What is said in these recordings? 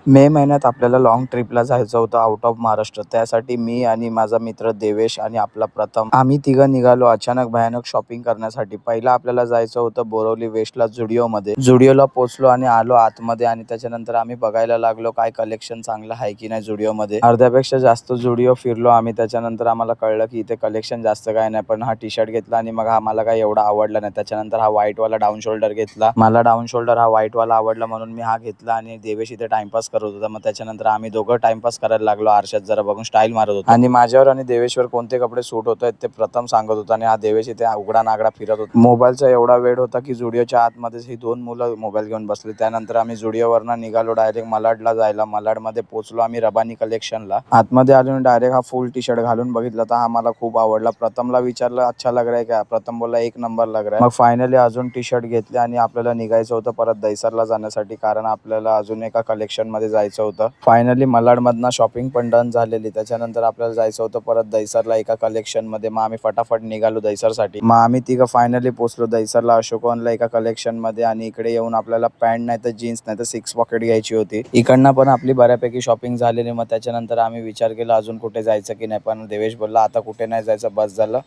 मे महिन्यात आपल्याला लाँग ट्रिपला जायचं होतं आउट ऑफ महाराष्ट्र. त्यासाठी मी आणि माझा मित्र देवेश आणि आपला प्रथम आम्ही तिघं निघालो अचानक भयानक शॉपिंग करण्यासाठी. पहिला आपल्याला जायचं होतं बोरिवली वेस्टला झुडिओमध्ये. झुडिओला पोहोचलो आणि आलो आतमध्ये आणि त्याच्यानंतर आम्ही बघायला लागलो काय कलेक्शन चांगलं आहे की नाही झुडिओमध्ये. अर्ध्यापेक्षा जास्त झुडिओ फिरलो आम्ही. त्याच्यानंतर आम्हाला कळलं की इथे कलेक्शन जास्त काय नाही, पण हा टी शर्ट घेतला आणि मग हा मला काही एवढा आवडला नाही. त्याच्यानंतर हा व्हाईटवाला डाऊन शोल्डर घेतला. मला डाऊन शोल्डर हा व्हाईटवाला आवडला म्हणून मी हा घेतला आणि देवेश इथे टाइमपास करत होता. मग त्याच्यानंतर आम्ही दोघं टाइमपास करायला लागलो, आरशात जरा बघून स्टाईल मारत होतो. आणि माझ्यावर आणि देवेशवर कोणते कपडे सूट होत आहेत ते प्रथम सांगत होता आणि हा देवेश इथे उघडा नागडा फिरत होता. मोबाईलचा एवढा वेळ होता की झुडिओच्या आतमध्येच ही दोन मुलं मोबाईल घेऊन बसली. त्यानंतर आम्ही झुडिओवरनं निघालो डायरेक्ट मलाडला जायला. मलाडमध्ये पोहोचलो आम्ही रबानी कलेक्शनला. आतमध्ये आलो आणि डायरेक्ट हा फुल टी शर्ट घालून बघितला तर हा मला खूप आवडला. प्रथमला विचारलं अच्छा लग रहा है क्या? प्रथम बोलला एक नंबर लग रहा है. मग फायनली अजून टी शर्ट घेतले आणि आपल्याला निघायचं होतं परत दहिसरला जाण्यासाठी, कारण आपल्याला अजून एका कलेक्शन मध्ये जायचं होतं. फायनली मलाडमधनं शॉपिंग पण डन झालेली. त्याच्यानंतर आपल्याला जायचं होतं परत दहिसरला एका कलेक्शन मध्ये. मग आम्ही फटाफट निघालो दहिसरसाठी. मग आम्ही तिघं फायनली पोहोचलो दहिसरला अशोकवनला एका कलेक्शन मध्ये. आणि इकडे येऊन आपल्याला पॅन्ट नाही तर जीन्स नाही तर 6 पॉकेट घ्यायची होती. इकडनं पण आपली बऱ्यापैकी शॉपिंग झालेली. मग त्याच्यानंतर आम्ही विचार केला अजून कुठे जायचं की नाही, पण देवेश बोलला आता कुठे नाही जायचं, बस झालं.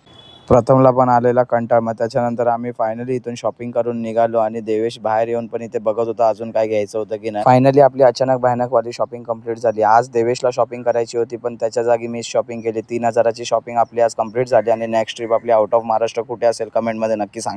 प्रथमला पण आलेला कंटाळ. मग त्याच्यानंतर आम्ही फायनली इथून शॉपिंग करून निघालो आणि देवेश बाहेर येऊन पण इथे बघत होता अजून काय घ्यायचं होतं की नाही. फायनली आपली अचानक भयानक वाली शॉपिंग कंप्लीट झाली. आज देवेशला शॉपिंग करायची होती पण त्याच्या जागी मी शॉपिंग केली. 3000ची शॉपिंग आपली आज कंप्लीट झाली. आणि नेक्स्ट ट्रिप आपली आउट ऑफ महाराष्ट्र कुठे असेल कमेंटमध्ये नक्की सांगा.